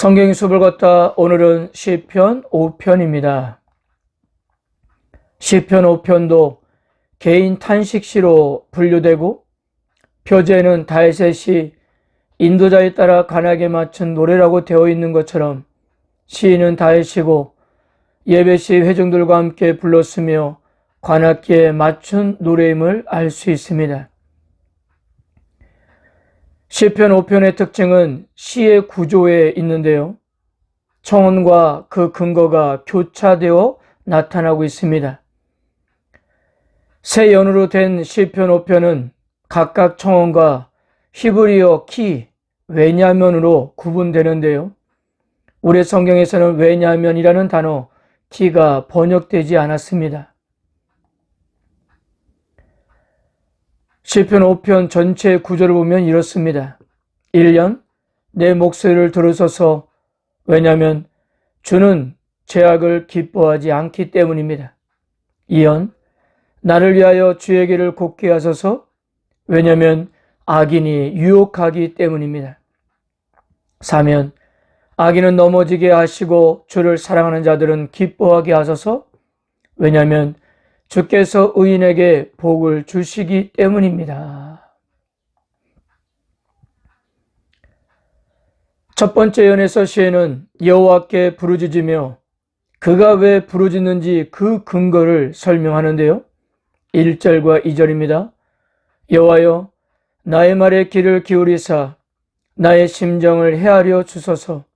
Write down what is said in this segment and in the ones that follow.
성경 수업을 걷다 오늘은 시편 5편입니다. 시편 5편도 개인 탄식시로 분류되고 표제는 다윗의 시 인도자에 따라 간악에 맞춘 노래라고 되어 있는 것처럼 시인은 다윗이고 예배시 회중들과 함께 불렀으며 관악기에 맞춘 노래임을 알 수 있습니다. 시편 5편의 특징은 시의 구조에 있는데요. 청원과 그 근거가 교차되어 나타나고 있습니다. 세 연으로 된 시편 5편은 각각 청원과 히브리어 키, 왜냐면으로 구분되는데요. 우리 성경에서는 왜냐면이라는 단어, 키가 번역되지 않았습니다. 시편 5편 전체의 구조를 보면 이렇습니다. 1년, 내 목소리를 들으소서. 왜냐하면 주는 죄악을 기뻐하지 않기 때문입니다. 2년, 나를 위하여 주의 길을 곱게 하소서. 왜냐하면 악인이 유혹하기 때문입니다. 3년, 악인은 넘어지게 하시고 주를 사랑하는 자들은 기뻐하게 하소서. 왜냐하면 주께서 의인에게 복을 주시기 때문입니다. 첫 번째 연에서 시인은 여호와께 부르짖으며 그가 왜 부르짖는지 그 근거를 설명하는데요. 1절과 2절입니다. 여호와여, 나의 말에 귀를 기울이사 나의 심정을 헤아려 주소서.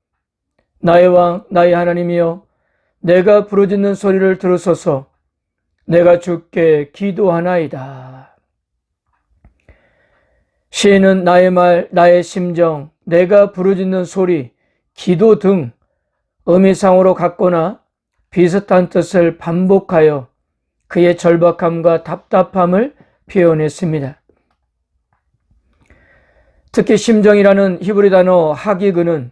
나의 왕, 나의 하나님이여, 내가 부르짖는 소리를 들으소서. 내가 주께 기도하나이다. 시인은 나의 말, 나의 심정, 내가 부르짖는 소리, 기도 등 의미상으로 같거나 비슷한 뜻을 반복하여 그의 절박함과 답답함을 표현했습니다. 특히 심정이라는 히브리 단어 하기그는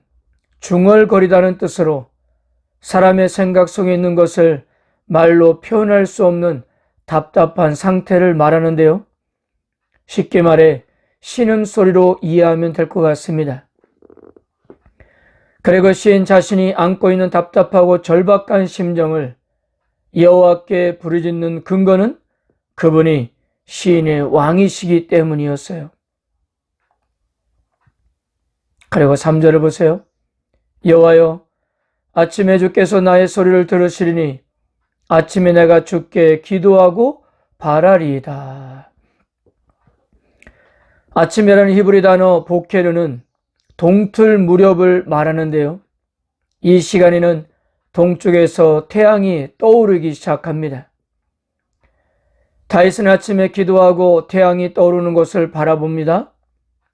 중얼거리다는 뜻으로 사람의 생각 속에 있는 것을 말로 표현할 수 없는 답답한 상태를 말하는데요. 쉽게 말해 신음소리로 이해하면 될 것 같습니다. 그리고 시인 자신이 안고 있는 답답하고 절박한 심정을 여호와께 부르짖는 근거는 그분이 시인의 왕이시기 때문이었어요. 그리고 3절을 보세요. 여호와여, 아침에 주께서 나의 소리를 들으시리니 아침에 내가 주께 기도하고 바라리이다. 아침이라는 히브리 단어 보케르는 동틀 무렵을 말하는데요. 이 시간에는 동쪽에서 태양이 떠오르기 시작합니다. 다윗은 아침에 기도하고 태양이 떠오르는 것을 바라봅니다.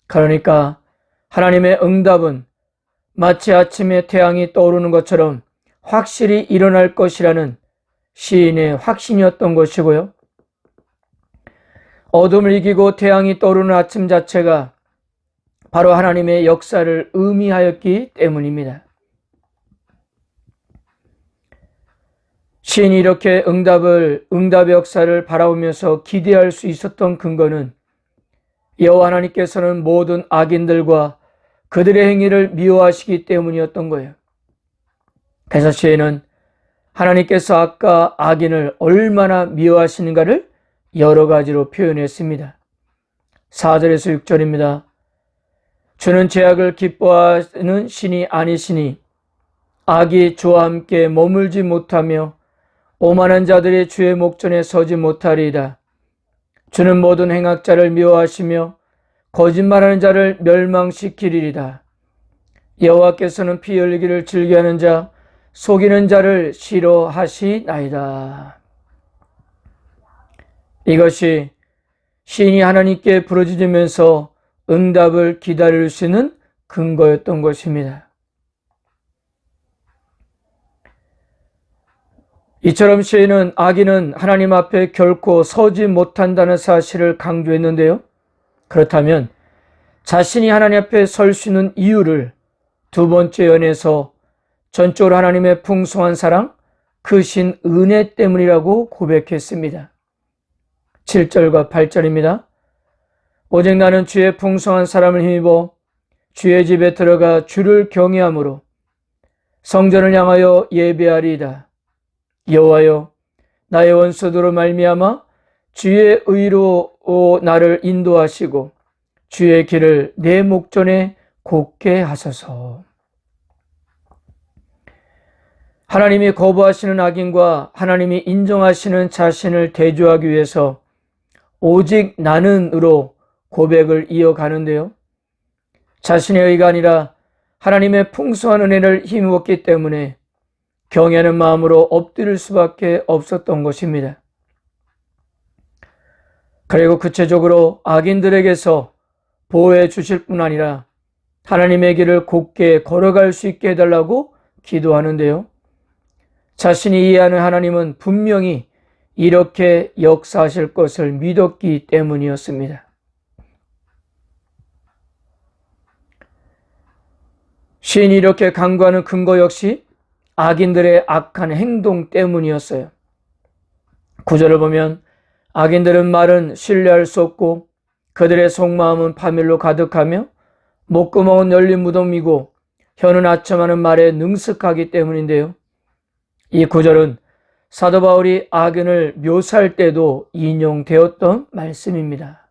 그러니까 하나님의 응답은 마치 아침에 태양이 떠오르는 것처럼 확실히 일어날 것이라는 시인의 확신이었던 것이고요. 어둠을 이기고 태양이 떠오르는 아침 자체가 바로 하나님의 역사를 의미하였기 때문입니다. 시인이 이렇게 응답의 역사를 바라보면서 기대할 수 있었던 근거는 여호와 하나님께서는 모든 악인들과 그들의 행위를 미워하시기 때문이었던 거예요. 그래서 시인은 하나님께서 악과 악인을 얼마나 미워하시는가를 여러 가지로 표현했습니다. 4절에서 6절입니다. 주는 죄악을 기뻐하는 신이 아니시니 악이 주와 함께 머물지 못하며 오만한 자들이 주의 목전에 서지 못하리이다. 주는 모든 행악자를 미워하시며 거짓말하는 자를 멸망시키리이다. 여호와께서는 피 흘리기를 즐겨하는 자, 속이는 자를 싫어하시나이다. 이것이 시인이 하나님께 부르짖으면서 응답을 기다릴 수 있는 근거였던 것입니다. 이처럼 시인은 악인은 하나님 앞에 결코 서지 못한다는 사실을 강조했는데요. 그렇다면 자신이 하나님 앞에 설 수 있는 이유를 두 번째 연에서 전적으로 하나님의 풍성한 사랑, 크신 은혜 때문이라고 고백했습니다. 7절과 8절입니다. 오직 나는 주의 풍성한 사랑을 힘입어 주의 집에 들어가 주를 경외함으로 성전을 향하여 예배하리이다. 여호와여, 나의 원수들로 말미암아 주의 의로 나를 인도하시고 주의 길을 내 목전에 곧게 하소서. 하나님이 거부하시는 악인과 하나님이 인정하시는 자신을 대조하기 위해서 오직 나는으로 고백을 이어가는데요. 자신의 의가 아니라 하나님의 풍성한 은혜를 힘입었기 때문에 경외하는 마음으로 엎드릴 수밖에 없었던 것입니다. 그리고 구체적으로 악인들에게서 보호해 주실 뿐 아니라 하나님의 길을 곧게 걸어갈 수 있게 해달라고 기도하는데요. 자신이 이해하는 하나님은 분명히 이렇게 역사하실 것을 믿었기 때문이었습니다. 시인이 이렇게 간구하는 근거 역시 악인들의 악한 행동 때문이었어요. 9절을 보면 악인들은 말은 신뢰할 수 없고 그들의 속마음은 파멸로 가득하며 목구멍은 열린 무덤이고 혀는 아첨하는 말에 능숙하기 때문인데요. 이 9절은 사도 바울이 악인을 묘사할 때도 인용되었던 말씀입니다.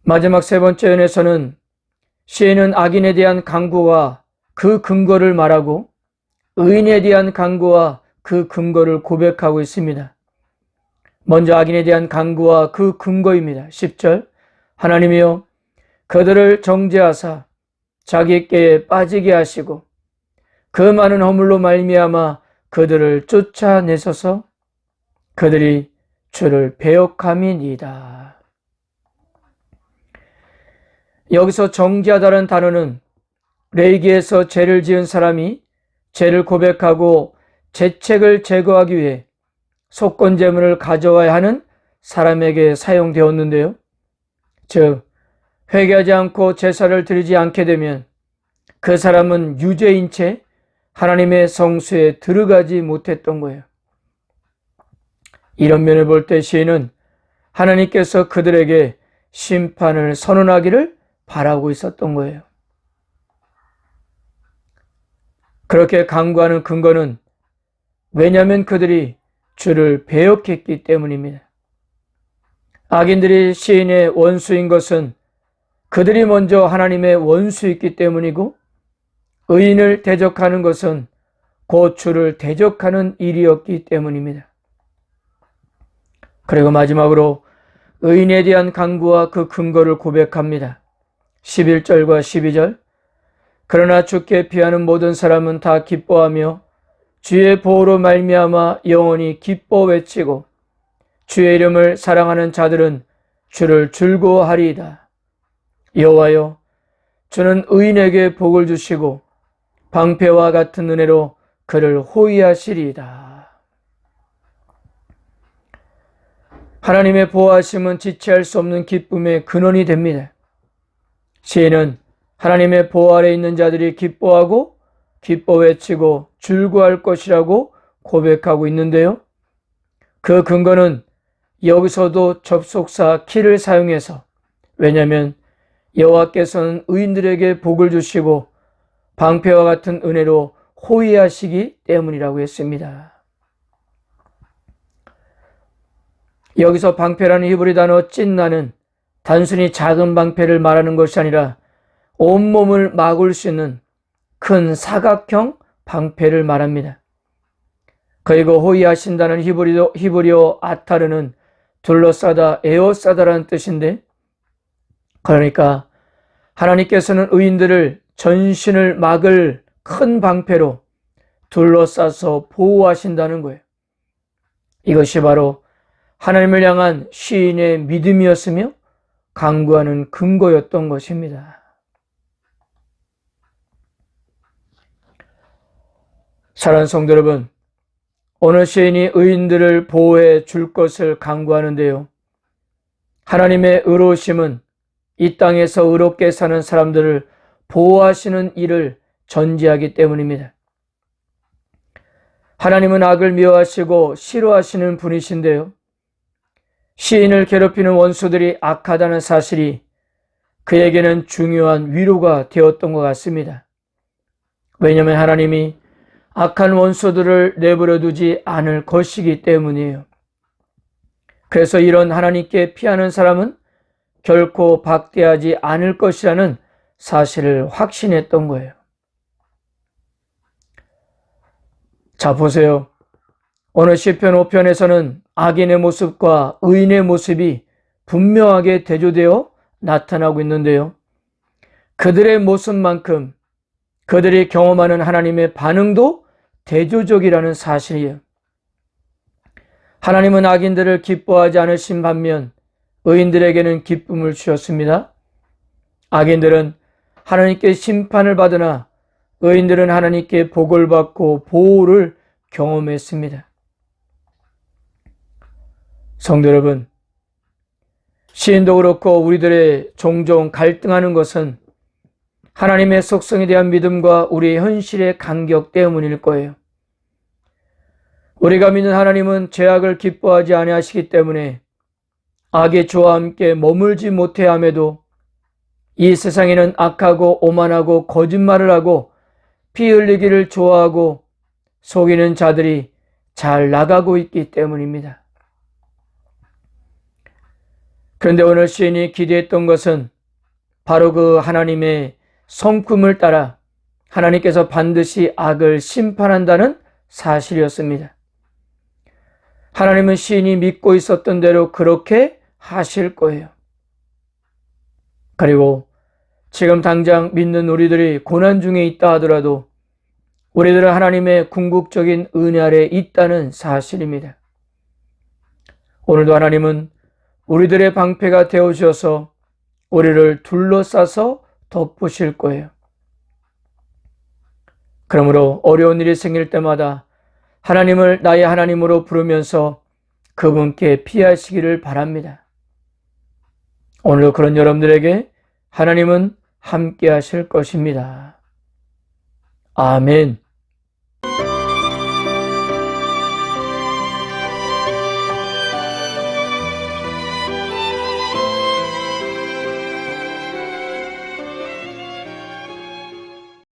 마지막 세 번째 연에서는 시인은 악인에 대한 간구와 그 근거를 말하고 의인에 대한 간구와 그 근거를 고백하고 있습니다. 먼저 악인에 대한 간구와 그 근거입니다. 10절 하나님이여 그들을 정죄하사 자기께 빠지게 하시고 그 많은 허물로 말미암아 그들을 쫓아내소서. 그들이 주를 배역함이니이다. 여기서 정죄하다는 단어는 레위기에서 죄를 지은 사람이 죄를 고백하고 죄책을 제거하기 위해 속건제물을 가져와야 하는 사람에게 사용되었는데요. 즉 회개하지 않고 제사를 드리지 않게 되면 그 사람은 유죄인 채 하나님의 성수에 들어가지 못했던 거예요. 이런 면을 볼 때 시인은 하나님께서 그들에게 심판을 선언하기를 바라고 있었던 거예요. 그렇게 간구하는 근거는 왜냐하면 그들이 주를 배역했기 때문입니다. 악인들이 시인의 원수인 것은 그들이 먼저 하나님의 원수였기 때문이고 의인을 대적하는 것은 곧 주를 대적하는 일이었기 때문입니다. 그리고 마지막으로 의인에 대한 간구와 그 근거를 고백합니다. 11절과 12절 그러나 주께 피하는 모든 사람은 다 기뻐하며 주의 보호로 말미암아 영원히 기뻐 외치고 주의 이름을 사랑하는 자들은 주를 즐거워하리이다. 여호와여 주는 의인에게 복을 주시고 방패와 같은 은혜로 그를 호위하시리이다. 하나님의 보호하심은 지체할 수 없는 기쁨의 근원이 됩니다. 시인은 하나님의 보호 아래 있는 자들이 기뻐하고 기뻐 외치고 즐거워할 것이라고 고백하고 있는데요. 그 근거는 여기서도 접속사 키를 사용해서 왜냐하면 여호와께서는 의인들에게 복을 주시고 방패와 같은 은혜로 호위하시기 때문이라고 했습니다. 여기서 방패라는 히브리 단어 찐나는 단순히 작은 방패를 말하는 것이 아니라 온몸을 막을 수 있는 큰 사각형 방패를 말합니다. 그리고 호위하신다는 히브리어 아타르는 둘러싸다, 에워싸다라는 뜻인데 그러니까 하나님께서는 의인들을 전신을 막을 큰 방패로 둘러싸서 보호하신다는 거예요. 이것이 바로 하나님을 향한 시인의 믿음이었으며 간구하는 근거였던 것입니다. 사랑하는 성도 여러분, 오늘 시인이 의인들을 보호해 줄 것을 간구하는데요. 하나님의 의로우심은 이 땅에서 의롭게 사는 사람들을 보호하시는 일을 전제하기 때문입니다. 하나님은 악을 미워하시고 싫어하시는 분이신데요. 시인을 괴롭히는 원수들이 악하다는 사실이 그에게는 중요한 위로가 되었던 것 같습니다. 왜냐하면 하나님이 악한 원수들을 내버려 두지 않을 것이기 때문이에요. 그래서 이런 하나님께 피하는 사람은 결코 박대하지 않을 것이라는 사실을 확신했던 거예요. 자, 보세요. 오늘 시편 5편에서는 악인의 모습과 의인의 모습이 분명하게 대조되어 나타나고 있는데요. 그들의 모습만큼 그들이 경험하는 하나님의 반응도 대조적이라는 사실이에요. 하나님은 악인들을 기뻐하지 않으신 반면 의인들에게는 기쁨을 주셨습니다. 악인들은 하나님께 심판을 받으나 의인들은 하나님께 복을 받고 보호를 경험했습니다. 성도 여러분, 시인도 그렇고 우리들의 종종 갈등하는 것은 하나님의 속성에 대한 믿음과 우리의 현실의 간격 때문일 거예요. 우리가 믿는 하나님은 죄악을 기뻐하지 아니하시기 때문에 악의 주와 함께 머물지 못해 함에도 이 세상에는 악하고 오만하고 거짓말을 하고 피 흘리기를 좋아하고 속이는 자들이 잘 나가고 있기 때문입니다. 그런데 오늘 시인이 기대했던 것은 바로 그 하나님의 성품을 따라 하나님께서 반드시 악을 심판한다는 사실이었습니다. 하나님은 시인이 믿고 있었던 대로 그렇게 하실 거예요. 그리고 지금 당장 믿는 우리들이 고난 중에 있다 하더라도 우리들은 하나님의 궁극적인 은혜 아래 있다는 사실입니다. 오늘도 하나님은 우리들의 방패가 되어주셔서 우리를 둘러싸서 덮으실 거예요. 그러므로 어려운 일이 생길 때마다 하나님을 나의 하나님으로 부르면서 그분께 피하시기를 바랍니다. 오늘도 그런 여러분들에게 하나님은 함께 하실 것입니다. 아멘.